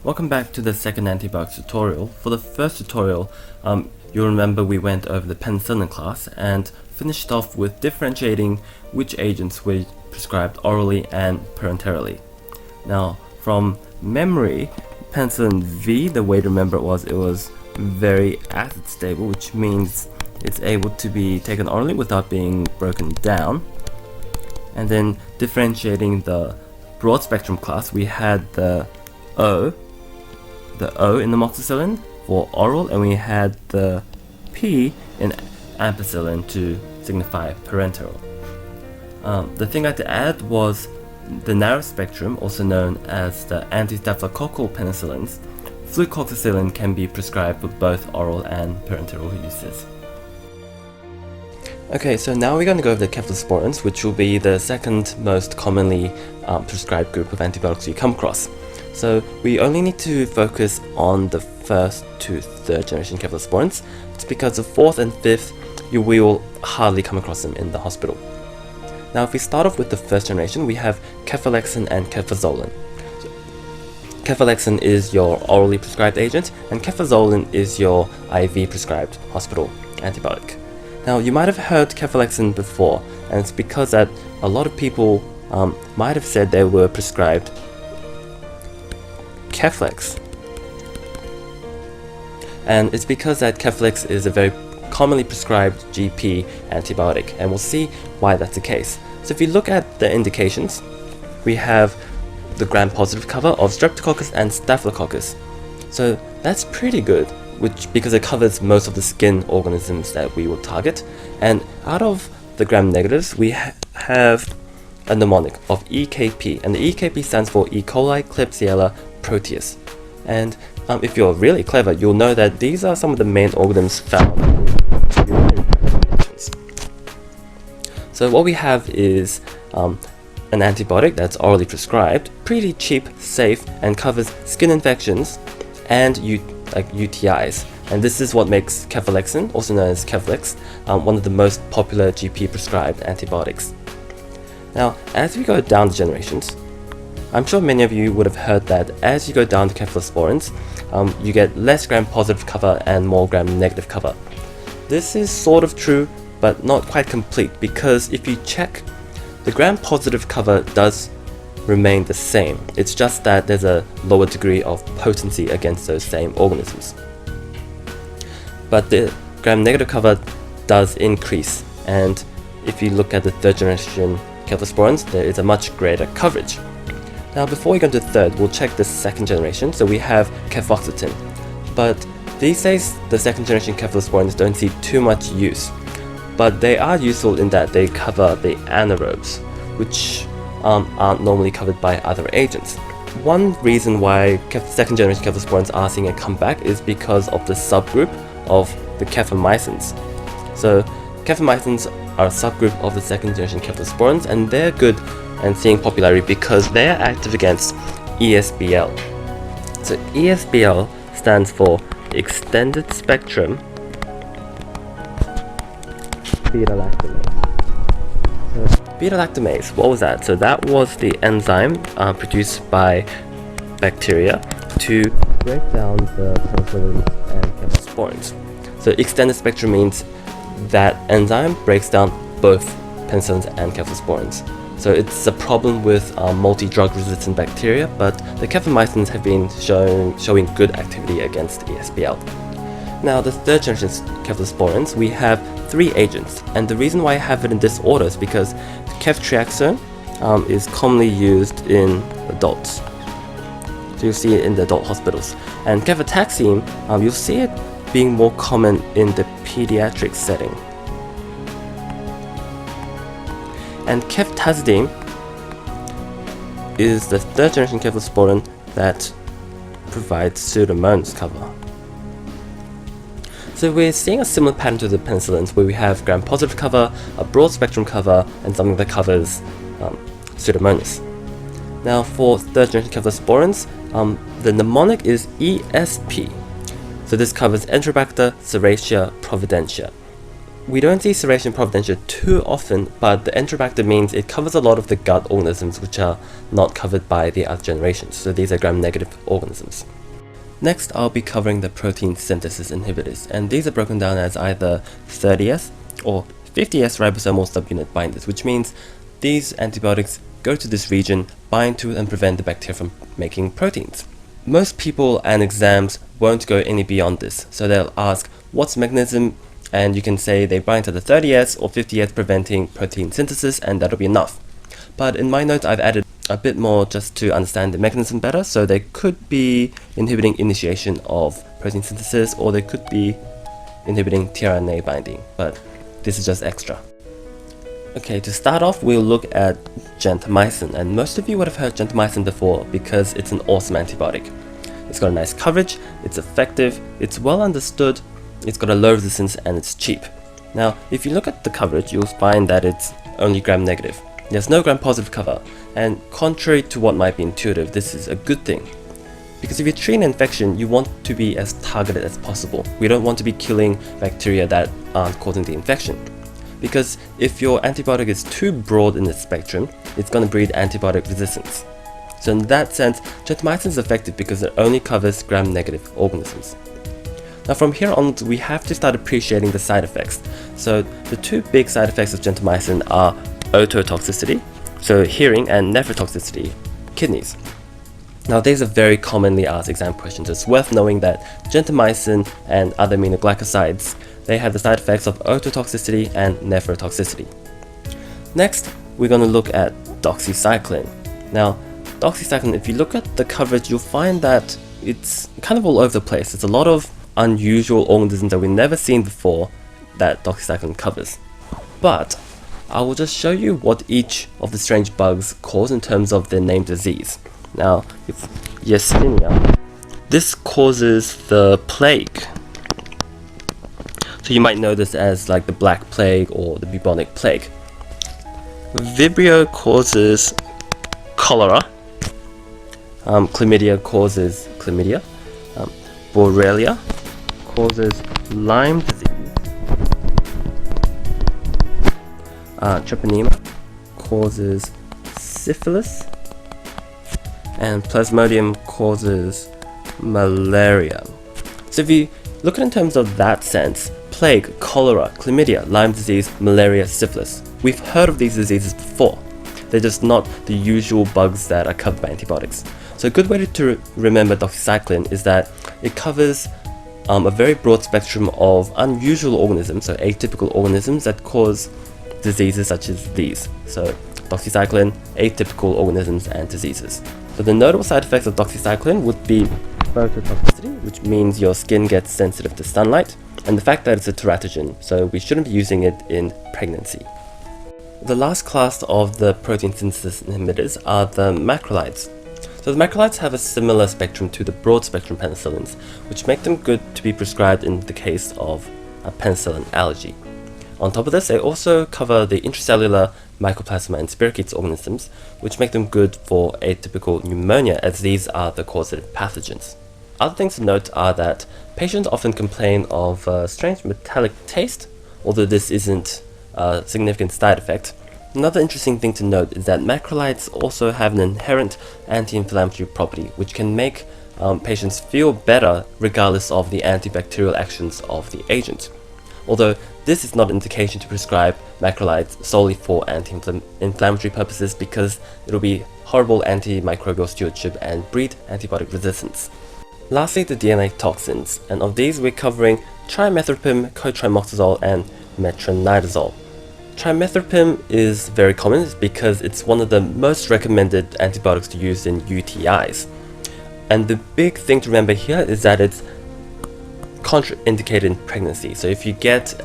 Welcome back to the second antibiotics tutorial. For the first tutorial, you'll remember we went over the penicillin class and finished off with differentiating which agents were prescribed orally and parenterally. Now, from memory, penicillin V, the way to remember it was very acid stable, which means it's able to be taken orally without being broken down. And then differentiating the broad spectrum class, we had the O in amoxicillin for oral, and we had the P in ampicillin to signify parenteral. The thing I had to add was the narrow spectrum, also known as the anti-staphylococcal penicillins. Flucloxacillin can be prescribed for both oral and parenteral uses. Okay, so now we're going to go over the cephalosporins, which will be the second most commonly prescribed group of antibiotics you come across. So we only need to focus on the first to third generation cephalosporins. It's because the fourth and fifth, you will hardly come across them in the hospital. Now if we start off with the first generation, we have cefalexin and cefazolin. Cefalexin is your orally prescribed agent, and cefazolin is your IV prescribed hospital antibiotic. Now you might have heard cefalexin before, and it's because that a lot of people might have said they were prescribed Keflex, and it's because that Keflex is a very commonly prescribed GP antibiotic, and we'll see why that's the case. So if you look at the indications, we have the gram-positive cover of Streptococcus and Staphylococcus. So that's pretty good, because it covers most of the skin organisms that we will target. And out of the gram-negatives, we have a mnemonic of EKP, and the EKP stands for E. coli, Klebsiella, Proteus. And if you're really clever, you'll know that these are some of the main organisms found in urinary infections. So what we have is an antibiotic that's orally prescribed, pretty cheap, safe, and covers skin infections and UTIs. And this is what makes cefalexin, also known as Keflex, one of the most popular GP prescribed antibiotics. Now, as we go down the generations, I'm sure many of you would have heard that as you go down the cephalosporins, you get less gram-positive cover and more gram-negative cover. This is sort of true, but not quite complete, because if you check, the gram-positive cover does remain the same. It's just that there's a lower degree of potency against those same organisms. But the gram-negative cover does increase, and if you look at the third generation cephalosporins, there is a much greater coverage. Now before we go into third, we'll check the second generation. So we have cefoxitin, but these days the second generation cephalosporins don't see too much use, but they are useful in that they cover the anaerobes, which aren't normally covered by other agents. One reason why second generation cephalosporins are seeing a comeback is because of the subgroup of the cefamycins. So cefamycins are a subgroup of the second generation cephalosporins, and they're good and seeing popularity because they are active against ESBL. So ESBL stands for extended spectrum beta-lactamase. So beta-lactamase, what was that? So that was the enzyme produced by bacteria to break down the penicillins and cephalosporins. So extended spectrum means that enzyme breaks down both penicillins and cephalosporins. So it's a problem with multi-drug resistant bacteria, but the cefamycins have been showing good activity against ESBL. Now the third generation cephalosporins, we have three agents, and the reason why I have it in this order is because ceftriaxone is commonly used in adults. So you'll see it in the adult hospitals. And cefotaxime, you'll see it being more common in the pediatric setting. And ceftazidime is the third generation cephalosporin that provides Pseudomonas cover. So we're seeing a similar pattern to the penicillins, where we have gram-positive cover, a broad spectrum cover, and something that covers Pseudomonas. Now for third generation cephalosporins, the mnemonic is ESP. So this covers Enterobacter, Serratia, Providentia. We don't see Serratia providentia too often, but the Enterobacter means it covers a lot of the gut organisms which are not covered by the other generations, so these are gram-negative organisms. Next, I'll be covering the protein synthesis inhibitors, and these are broken down as either 30S or 50S ribosomal subunit binders, which means these antibiotics go to this region, bind to and prevent the bacteria from making proteins. Most people and exams won't go any beyond this, so they'll ask what's the mechanism, and you can say they bind to the 30S or 50S preventing protein synthesis, and that'll be enough. But in my notes I've added a bit more just to understand the mechanism better, so they could be inhibiting initiation of protein synthesis, or they could be inhibiting tRNA binding, but this is just extra. Okay, to start off we'll look at gentamicin, and most of you would have heard gentamicin before because it's an awesome antibiotic. It's got a nice coverage, it's effective, it's well understood, it's got a low resistance, and it's cheap. Now, if you look at the coverage, you'll find that it's only gram-negative. There's no gram-positive cover, and contrary to what might be intuitive, this is a good thing. Because if you treat an infection, you want to be as targeted as possible. We don't want to be killing bacteria that aren't causing the infection. Because if your antibiotic is too broad in its spectrum, it's going to breed antibiotic resistance. So in that sense, gentamicin is effective because it only covers gram-negative organisms. Now from here on, we have to start appreciating the side effects. So the two big side effects of gentamicin are ototoxicity, so hearing, and nephrotoxicity, kidneys. Now these are very commonly asked exam questions. It's worth knowing that gentamicin and other aminoglycosides, they have the side effects of ototoxicity and nephrotoxicity. Next, we're going to look at doxycycline. Now, doxycycline, if you look at the coverage, you'll find that it's kind of all over the place. There's a lot of unusual organisms that we've never seen before that doxycycline covers. But I will just show you what each of the strange bugs cause in terms of their named disease. Now, if Yersinia, this causes the plague. So you might know this as like the Black Plague or the bubonic plague. Vibrio causes cholera. Chlamydia causes chlamydia. Borrelia causes Lyme disease. Treponema causes syphilis, and Plasmodium causes malaria. So if you look at it in terms of that sense, plague, cholera, chlamydia, Lyme disease, malaria, syphilis, we've heard of these diseases before. They're just not the usual bugs that are covered by antibiotics. So a good way to remember doxycycline is that it covers a very broad spectrum of unusual organisms, so atypical organisms that cause diseases such as these. So doxycycline, atypical organisms, and diseases. So the notable side effects of doxycycline would be phototoxicity, which means your skin gets sensitive to sunlight, and the fact that it's a teratogen, so we shouldn't be using it in pregnancy. The last class of the protein synthesis inhibitors are the macrolides. So the macrolides have a similar spectrum to the broad spectrum penicillins, which make them good to be prescribed in the case of a penicillin allergy. On top of this, they also cover the intracellular Mycoplasma and spirochetes organisms, which make them good for atypical pneumonia, as these are the causative pathogens. Other things to note are that patients often complain of a strange metallic taste, although this isn't a significant side effect. Another interesting thing to note is that macrolides also have an inherent anti-inflammatory property, which can make patients feel better regardless of the antibacterial actions of the agent. Although this is not an indication to prescribe macrolides solely for anti-inflammatory purposes, because it'll be horrible antimicrobial stewardship and breed antibiotic resistance. Lastly, the DNA toxins, and of these we're covering trimethoprim, cotrimoxazole, and metronidazole. Trimethoprim is very common because it's one of the most recommended antibiotics to use in UTIs. And the big thing to remember here is that it's contraindicated in pregnancy. So if you get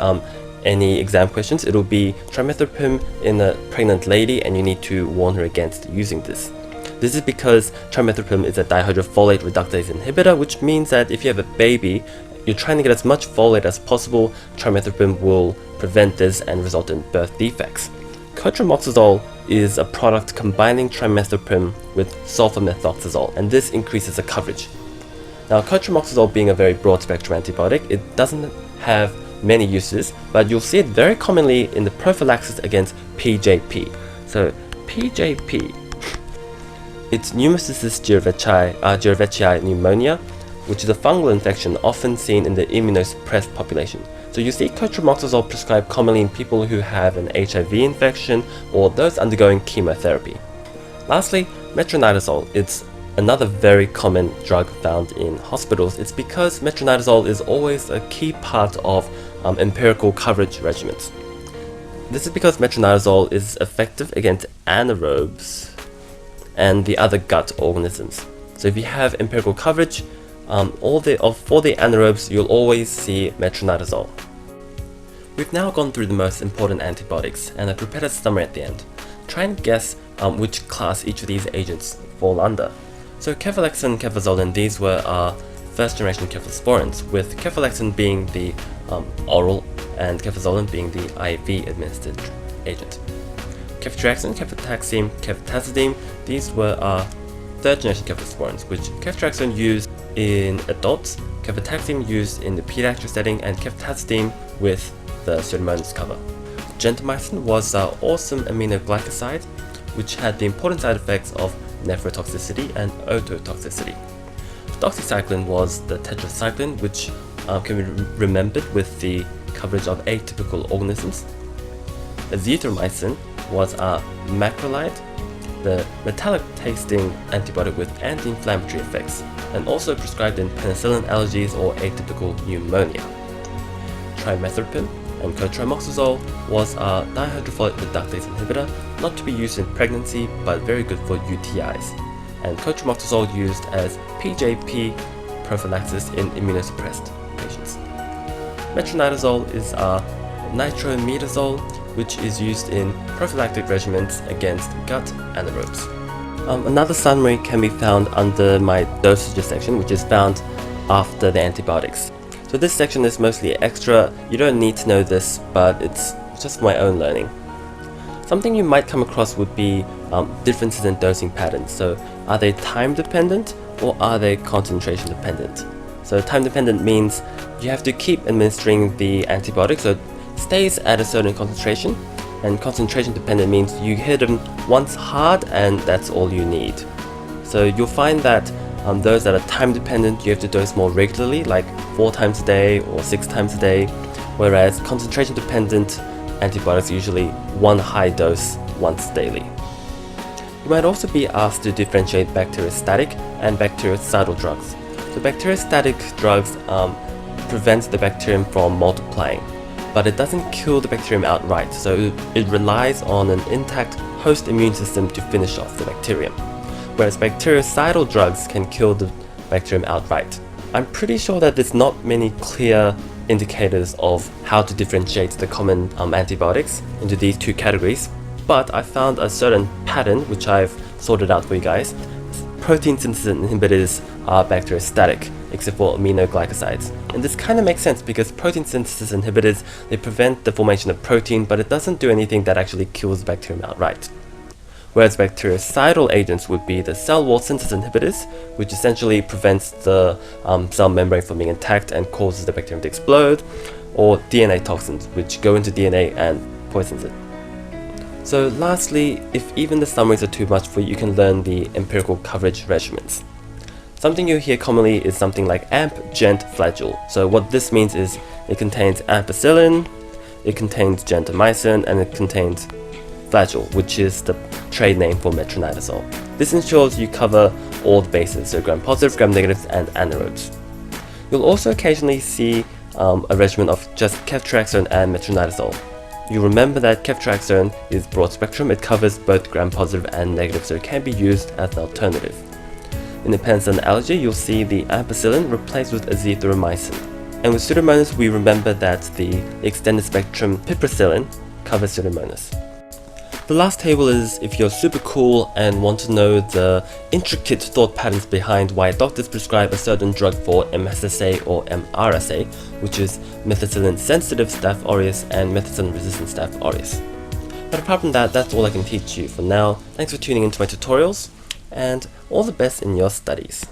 any exam questions, it'll be trimethoprim in a pregnant lady, and you need to warn her against using this. This is because trimethoprim is a dihydrofolate reductase inhibitor, which means that if you have a baby, you're trying to get as much folate as possible. Trimethoprim will prevent this and result in birth defects. Cotrimoxazole is a product combining trimethoprim with sulfamethoxazole, and this increases the coverage. Now, cotrimoxazole being a very broad spectrum antibiotic, it doesn't have many uses, but you'll see it very commonly in the prophylaxis against PJP. So PJP, it's Pneumocystis jirovecii pneumonia, which is a fungal infection often seen in the immunosuppressed population. So you see cotrimoxazole prescribed commonly in people who have an HIV infection or those undergoing chemotherapy. Lastly, metronidazole. It's another very common drug found in hospitals. It's because metronidazole is always a key part of empirical coverage regimens. This is because metronidazole is effective against anaerobes and the other gut organisms. So if you have empirical coverage, for the anaerobes, you'll always see metronidazole. We've now gone through the most important antibiotics, and I prepared a summary at the end. Try and guess which class each of these agents fall under. So cefalexin and cefazolin, these were our first generation cephalosporins, with cefalexin being the oral and cefazolin being the IV administered agent. Ceftriaxone, cefotaxime, ceftazidime, these were our third generation cephalosporins, which ceftriaxone used in adults, cefotaxime used in the pediatric setting, and ceftazidime with the Pseudomonas cover. Gentamicin was our awesome aminoglycoside, which had the important side effects of nephrotoxicity and ototoxicity. Doxycycline was the tetracycline, which can be remembered with the coverage of atypical organisms. Azithromycin was our macrolide, the metallic tasting antibiotic with anti-inflammatory effects, and also prescribed in penicillin allergies or atypical pneumonia. Trimethoprim and cotrimoxazole was our dihydrofolate reductase inhibitor, not to be used in pregnancy but very good for UTIs, and cotrimoxazole used as PJP prophylaxis in immunosuppressed patients. Metronidazole is our nitromedazole, which is used in prophylactic regimens against gut anaerobes. Another summary can be found under my dosages section, which is found after the antibiotics. So this section is mostly extra. You don't need to know this, but it's just my own learning. Something you might come across would be differences in dosing patterns. So are they time dependent or are they concentration dependent? So time dependent means you have to keep administering the antibiotic so it stays at a certain concentration, and concentration dependent means you hit them once hard and that's all you need. So you'll find that those that are time dependent, you have to dose more regularly, like 4 times a day or 6 times a day, whereas concentration dependent antibiotics usually one high dose once daily. You might also be asked to differentiate bacteriostatic and bactericidal drugs. So bacteriostatic drugs prevent the bacterium from multiplying, but it doesn't kill the bacterium outright, so it relies on an intact host immune system to finish off the bacterium. Whereas bactericidal drugs can kill the bacterium outright. I'm pretty sure that there's not many clear indicators of how to differentiate the common antibiotics into these two categories, but I found a certain pattern which I've sorted out for you guys. Protein synthesis inhibitors are bacteriostatic, except for aminoglycosides. And this kind of makes sense because protein synthesis inhibitors, they prevent the formation of protein, but it doesn't do anything that actually kills the bacterium outright. Whereas bactericidal agents would be the cell wall synthesis inhibitors, which essentially prevents the cell membrane from being intact and causes the bacterium to explode, or DNA toxins, which go into DNA and poisons it. So lastly, if even the summaries are too much for you, you can learn the empirical coverage regimens. Something you hear commonly is something like AMP, GENT, Flagyl. So what this means is it contains ampicillin, it contains gentamicin, and it contains Flagyl, which is the trade name for metronidazole. This ensures you cover all the bases, so gram-positive, gram-negatives, and anaerobes. You'll also occasionally see a regimen of just ceftriaxone and metronidazole. You remember that ceftriaxone is broad spectrum, it covers both gram-positive and negative, so it can be used as an alternative. In the penicillin allergy, you'll see the ampicillin replaced with azithromycin. And with Pseudomonas, we remember that the extended spectrum piperacillin covers Pseudomonas. The last table is if you're super cool and want to know the intricate thought patterns behind why doctors prescribe a certain drug for MSSA or MRSA, which is methicillin-sensitive Staph aureus and methicillin-resistant Staph aureus. But apart from that, that's all I can teach you for now. Thanks for tuning into my tutorials, and all the best in your studies.